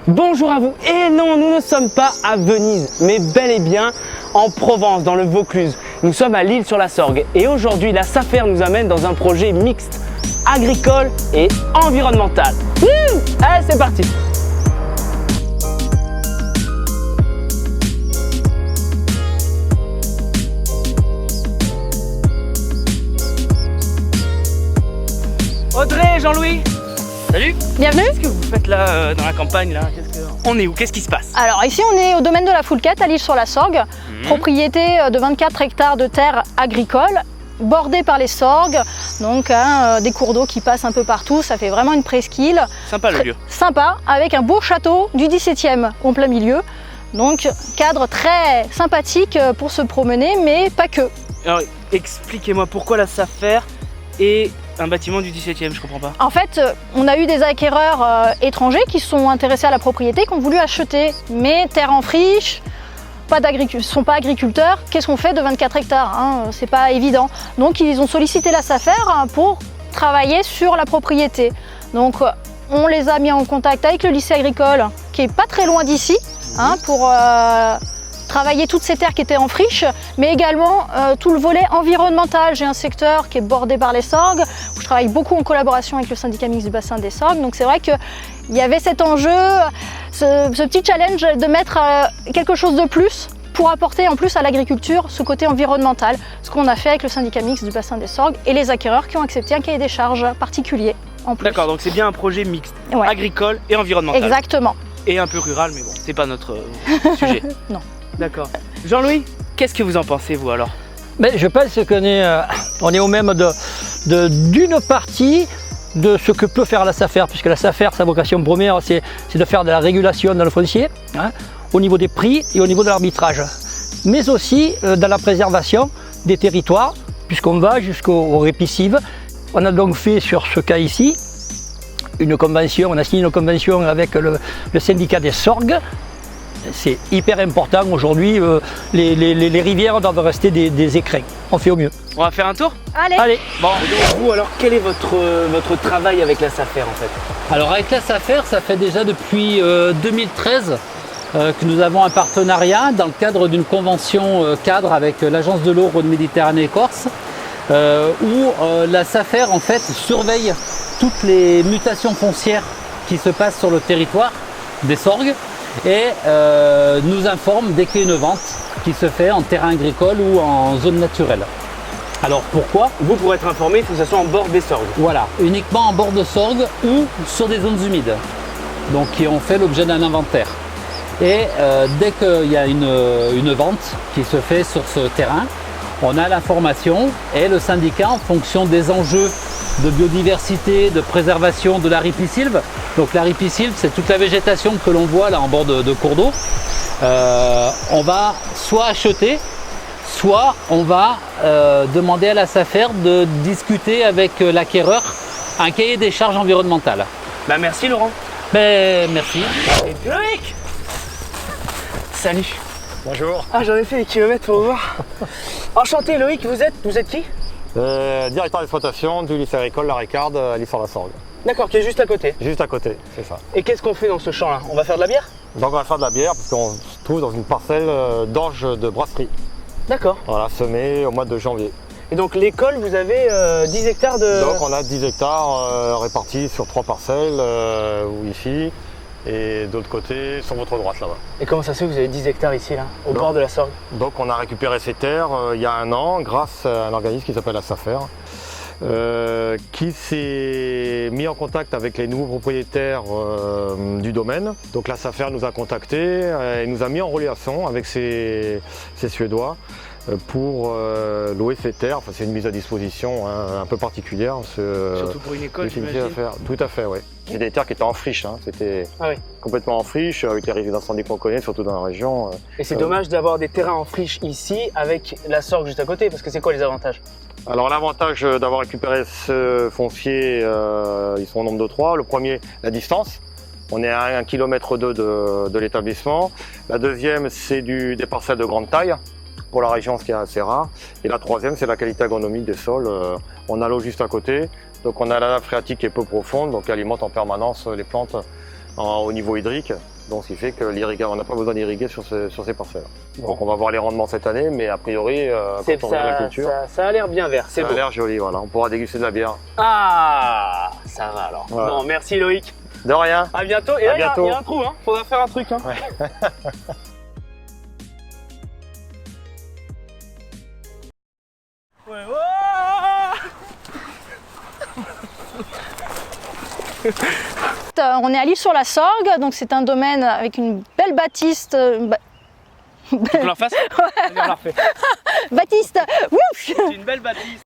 Bonjour à vous. Et non, nous ne sommes pas à Venise, mais bel et bien en Provence, dans le Vaucluse. Nous sommes à l'Isle-sur-la-Sorgue et aujourd'hui, la SAFER nous amène dans un projet mixte, agricole et environnemental. Allez, c'est parti. Audrey, Jean-Louis. Salut. Bienvenue. Qu'est-ce que vous faites là dans la campagne là? On est où? Qu'est-ce qui se passe? Alors ici on est au domaine de la Foulquette à l'Isle-sur-la-Sorgue, propriété de 24 hectares de terres agricoles, bordée par les sorgues, donc des cours d'eau qui passent un peu partout, ça fait vraiment une presqu'île. Sympa le lieu. Sympa, avec un beau château du 17e en plein milieu, donc cadre très sympathique pour se promener, mais pas que. Alors expliquez-moi pourquoi la SAFER est un bâtiment du 17e, je comprends pas. En fait, on a eu des acquéreurs étrangers qui se sont intéressés à la propriété, qui ont voulu acheter, mais terre en friche, sont pas agriculteurs. Qu'est-ce qu'on fait de 24 hectares hein? C'est pas évident. Donc ils ont sollicité la SAFER pour travailler sur la propriété. Donc on les a mis en contact avec le lycée agricole, qui est pas très loin d'ici, pour travailler toutes ces terres qui étaient en friche, mais également tout le volet environnemental. J'ai un secteur qui est bordé par les sorgues, où je travaille beaucoup en collaboration avec le syndicat mixte du bassin des sorgues. Donc c'est vrai qu'il y avait cet enjeu, ce petit challenge de mettre quelque chose de plus pour apporter en plus à l'agriculture ce côté environnemental, ce qu'on a fait avec le syndicat mixte du bassin des sorgues et les acquéreurs qui ont accepté un cahier des charges particulier en plus. D'accord, donc c'est bien un projet mixte, Ouais. agricole et environnemental. Exactement. Et un peu rural, mais bon, c'est pas notre sujet. Non. D'accord. Jean-Louis, qu'est-ce que vous en pensez vous alors? Mais je pense qu'on est au même d'une partie de ce que peut faire la SAFER, puisque la SAFER, sa vocation première, c'est de faire de la régulation dans le foncier, au niveau des prix et au niveau de l'arbitrage, mais aussi dans la préservation des territoires, puisqu'on va jusqu'aux répicives. On a donc fait sur ce cas ici une convention, on a signé une convention avec le syndicat des sorgues. C'est hyper important aujourd'hui, les rivières doivent rester des écrins. On fait au mieux. On va faire un tour? Allez. Bon, et donc vous alors, quel est votre travail avec la SAFER en fait? Alors avec la SAFER, ça fait déjà depuis 2013 que nous avons un partenariat dans le cadre d'une convention cadre avec l'Agence de l'eau Rhône-Méditerranée-Corse, où la SAFER en fait surveille toutes les mutations foncières qui se passent sur le territoire des sorgues et nous informe dès qu'il y a une vente qui se fait en terrain agricole ou en zone naturelle. Alors pourquoi? Vous, pour être informé, il faut que ça soit en bord des sorgues. Voilà, uniquement en bord de sorgue ou sur des zones humides, donc qui ont fait l'objet d'un inventaire. Et dès qu'il y a une vente qui se fait sur ce terrain, on a l'information et le syndicat, en fonction des enjeux de biodiversité, de préservation de la ripisylve. Donc la ripisylve, c'est toute la végétation que l'on voit là en bord de cours d'eau. On va soit acheter, soit on va demander à la SAFER de discuter avec l'acquéreur un cahier des charges environnementales. Bah merci Laurent. Ben, merci. Et Loïc. Salut. Bonjour. Ah, j'en ai fait des kilomètres pour vous voir. Enchanté Loïc, vous êtes qui? Directeur d'exploitation du lycée agricole La Ricarde à l'Isle-sur-la-Sorgue. D'accord, qui est juste à côté. Juste à côté, c'est ça. Et qu'est-ce qu'on fait dans ce champ là? On va faire de la bière? Donc on va faire de la bière parce qu'on se trouve dans une parcelle d'orge de brasserie. D'accord. Voilà, semée au mois de janvier. Et donc l'école, vous avez 10 hectares de... Donc on a 10 hectares répartis sur 3 parcelles, ici, et de l'autre côté sur votre droite là-bas. Et comment ça se fait que vous avez 10 hectares ici là, au bord de la Sorgue? Donc on a récupéré ces terres il y a un an grâce à un organisme qui s'appelle la SAFER. Qui s'est mis en contact avec les nouveaux propriétaires du domaine. Donc la SAFER nous a contactés et nous a mis en relation avec ces Suédois pour louer ces terres. Enfin, c'est une mise à disposition un peu particulière. Surtout pour une école, j'imagine. Tout à fait, oui. C'est des terres qui étaient en friche, c'était Ah oui. complètement en friche, avec les résidences incendies qu'on connaît, surtout dans la région. Et c'est dommage d'avoir des terrains en friche ici avec la Sorgue juste à côté, parce que c'est quoi les avantages? Alors l'avantage d'avoir récupéré ce foncier, ils sont au nombre de 3. Le premier, la distance. On est à 1,2 km de l'établissement. La deuxième, c'est des parcelles de grande taille. Pour la région, ce qui est assez rare. Et la troisième, c'est la qualité agronomique des sols. On a l'eau juste à côté. Donc on a la nappe phréatique qui est peu profonde, donc qui alimente en permanence les plantes au niveau hydrique. Donc, ce qui fait que on n'a pas besoin d'irriguer sur ces parcelles. Donc, on va voir les rendements cette année, mais a priori, quand on regarde la culture, ça a l'air bien vert, c'est ça beau. a l'air joli. Voilà. On pourra déguster de la bière. Ah, ça va alors. Voilà. Bon, merci Loïc. De rien. À bientôt. Et À là, il y bientôt. a un trou, hein. Faudra faire un truc. Hein. Ouais, On est à l'Île-sur-la-Sorgue, donc c'est un domaine avec une belle bâtisse. Tu peux la face? Vas-y, on la refait. Baptiste, C'est une belle bâtisse.